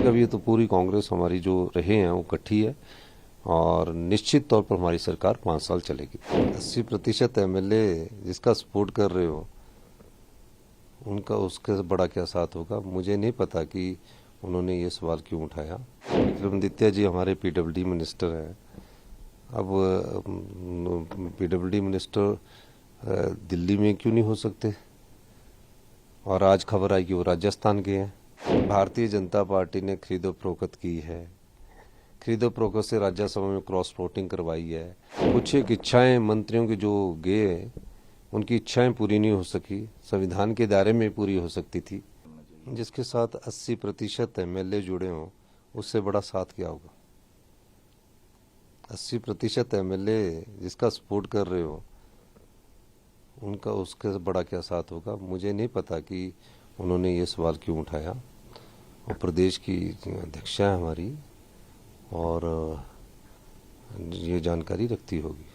कि अभी तो पूरी कांग्रेस हमारी जो रहे हैं वो इकट्ठी है और निश्चित तौर पर हमारी सरकार 5 साल चलेगी। 80% एमएलए जिसका सपोर्ट कर रहे हो उनका उसके बड़ा क्या साथ होगा, मुझे नहीं पता कि उन्होंने ये सवाल क्यों उठाया। विक्रमादित्य जी हमारे पीडब्ल्यूडी मिनिस्टर हैं। अब पीडब्ल्यूडी मिनिस्टर दिल्ली में क्यों नहीं हो सकते, और आज खबर आई कि वो राजस्थान के हैं। भारतीय जनता पार्टी ने खरीदो फरोख्त की है, खरीदो फरोख्त से राज्यसभा में क्रॉस वोटिंग करवाई है। कुछ एक इच्छाएं मंत्रियों की जो गए उनकी इच्छाएं पूरी नहीं हो सकी, संविधान के दायरे में पूरी हो सकती थी। जिसके साथ 80% एमएलए जुड़े हों उससे बड़ा साथ क्या होगा। 80% एमएलए जिसका सपोर्ट कर रहे हो उनका उसके बड़ा क्या साथ होगा, मुझे नहीं पता कि उन्होंने ये सवाल क्यों उठाया। और प्रदेश की अध्यक्षा है हमारी और ये जानकारी रखती होगी।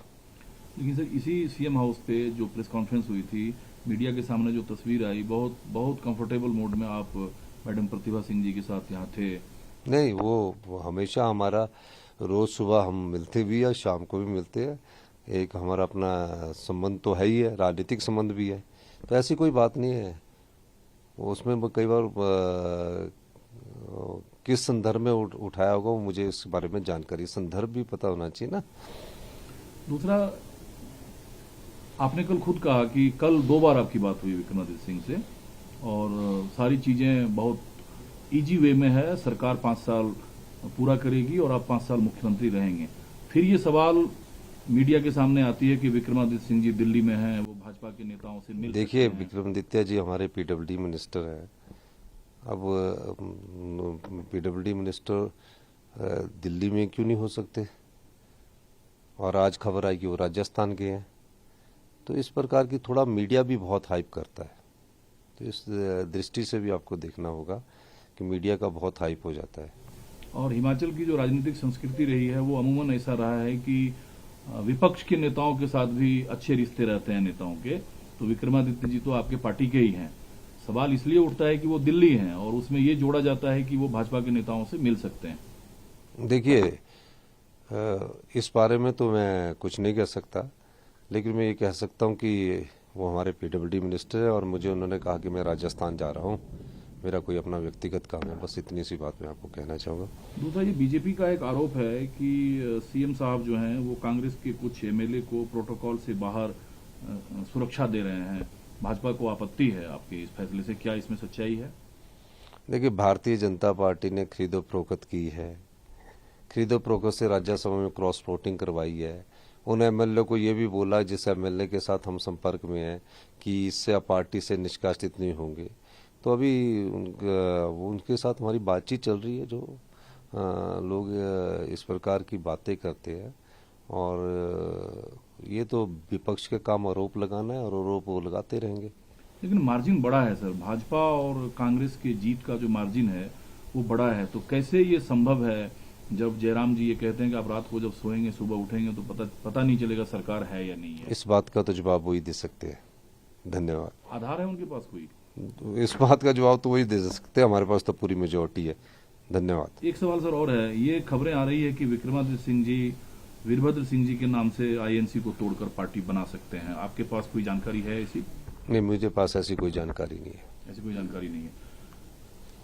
लेकिन सर इसी सीएम हाउस पे जो प्रेस कॉन्फ्रेंस हुई थी, मीडिया के सामने जो तस्वीर आई, बहुत कंफर्टेबल मोड में आप मैडम प्रतिभा सिंह जी के साथ यहाँ थे। नहीं, वो हमेशा हमारा रोज सुबह हम मिलते भी है, शाम को भी मिलते हैं। एक हमारा अपना संबंध तो है ही है, राजनीतिक संबंध भी है, तो ऐसी कोई बात नहीं है। उसमें कई बार किस संदर्भ में उठाया होगा वो मुझे इस बारे में जानकारी, संदर्भ भी पता होना चाहिए ना। दूसरा, आपने कल खुद कहा कि कल 2 बार आपकी बात हुई विक्रमादित्य सिंह से और सारी चीजें बहुत इजी वे में है, सरकार 5 साल पूरा करेगी और आप 5 साल मुख्यमंत्री रहेंगे। फिर ये सवाल मीडिया के सामने आती है कि विक्रमादित्य सिंह जी दिल्ली में हैं, वो भाजपा के नेताओं से मिल। देखिए, विक्रमादित्य जी हमारे पीडब्ल्यूडी मिनिस्टर हैं। अब पीडब्ल्यूडी मिनिस्टर दिल्ली में क्यों नहीं हो सकते, और आज खबर आई कि वो राजस्थान के हैं। तो इस प्रकार की थोड़ा मीडिया भी बहुत हाइप करता है, तो इस दृष्टि से भी आपको देखना होगा कि मीडिया का बहुत हाइप हो जाता है। और हिमाचल की जो राजनीतिक संस्कृति रही है वो अमूमन ऐसा रहा है कि विपक्ष के नेताओं के साथ भी अच्छे रिश्ते रहते हैं नेताओं के। तो विक्रमादित्य जी तो आपके पार्टी के ही हैं। सवाल इसलिए उठता है कि वो दिल्ली हैं और उसमें ये जोड़ा जाता है कि वो भाजपा के नेताओं से मिल सकते हैं। देखिए, इस बारे में तो मैं कुछ नहीं कह सकता, लेकिन मैं ये कह सकता हूँ कि वो हमारे पीडब्ल्यूडी मिनिस्टर है और मुझे उन्होंने कहा कि मैं राजस्थान जा रहा हूँ, मेरा कोई अपना व्यक्तिगत काम है। बस इतनी सी बात मैं आपको कहना चाहूँगा। दूसरा, ये बीजेपी का एक आरोप है कि सीएम साहब जो हैं वो कांग्रेस के कुछ एमएलए को प्रोटोकॉल से बाहर सुरक्षा दे रहे हैं। भाजपा को आपत्ति है आपके इस फैसले से, क्या इसमें सच्चाई है? देखिए, भारतीय जनता पार्टी ने खरीदो फरोख्त की है, खरीदो फरोख्त से राज्यसभा में क्रॉस वोटिंग करवाई है। उन एमएलए को ये भी बोला जिस एमएलए के साथ हम संपर्क में हैं कि इससे आप पार्टी से निष्कासित नहीं होंगे। तो अभी उनके साथ हमारी बातचीत चल रही है। जो लोग इस प्रकार की बातें करते हैं, और ये तो विपक्ष के काम आरोप लगाना है और आरोप वो लगाते रहेंगे। लेकिन मार्जिन बड़ा है सर, भाजपा और कांग्रेस के जीत का जो मार्जिन है वो बड़ा है। तो कैसे ये संभव है जब जयराम जी ये कहते हैं कि आप रात को जब सोएंगे सुबह उठेंगे तो पता नहीं चलेगा सरकार है या नहीं है? इस बात का तो जवाब वही दे सकते हैं। धन्यवाद। आधार है उनके पास कोई? इस बात का जवाब तो वही दे सकते हैं, हमारे पास तो पूरी मेजोरिटी है। धन्यवाद। एक सवाल सर और है, ये खबरें आ रही है कि विक्रमादित्य सिंह जी वीरभद्र सिंह जी के नाम से आईएनसी को तोड़कर पार्टी बना सकते हैं। आपके पास कोई जानकारी है ऐसी? नहीं, मुझे पास ऐसी कोई जानकारी नहीं है। ऐसी कोई जानकारी नहीं है।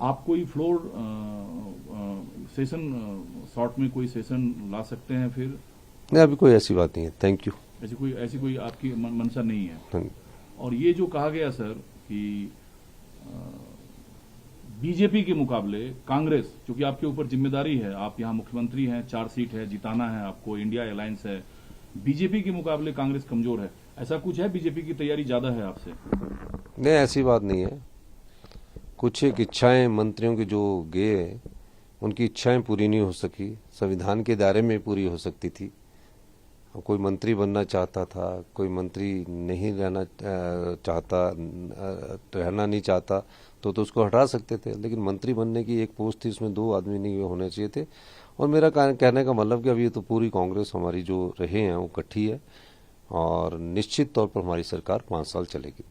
आप कोई फ्लोर सेशन शॉर्ट में कोई सेशन ला सकते हैं फिर? नहीं, अभी कोई ऐसी बात नहीं है। Thank you. ऐसी कोई आपकी मंशा नहीं है? और ये जो कहा गया सर कि बीजेपी के मुकाबले कांग्रेस, क्योंकि आपके ऊपर जिम्मेदारी है, आप यहाँ मुख्यमंत्री हैं, 4 सीट है, जिताना है आपको, इंडिया अलायंस है, बीजेपी के मुकाबले कांग्रेस कमजोर है, ऐसा कुछ है? बीजेपी की तैयारी ज्यादा है आपसे? नहीं, ऐसी बात नहीं है। कुछ एक इच्छाएं मंत्रियों की जो गए उनकी इच्छाएं पूरी नहीं हो सकी, संविधान के दायरे में पूरी हो सकती थी। कोई मंत्री बनना चाहता था, कोई मंत्री नहीं रहना चाहता, रहना नहीं चाहता तो उसको हटा सकते थे। लेकिन मंत्री बनने की एक पोस्ट थी, उसमें 2 आदमी नहीं होने चाहिए थे। और मेरा कहने का मतलब कि अभी तो पूरी कांग्रेस हमारी जो रहे हैं वो इकट्ठी है और निश्चित तौर पर हमारी सरकार 5 साल चलेगी।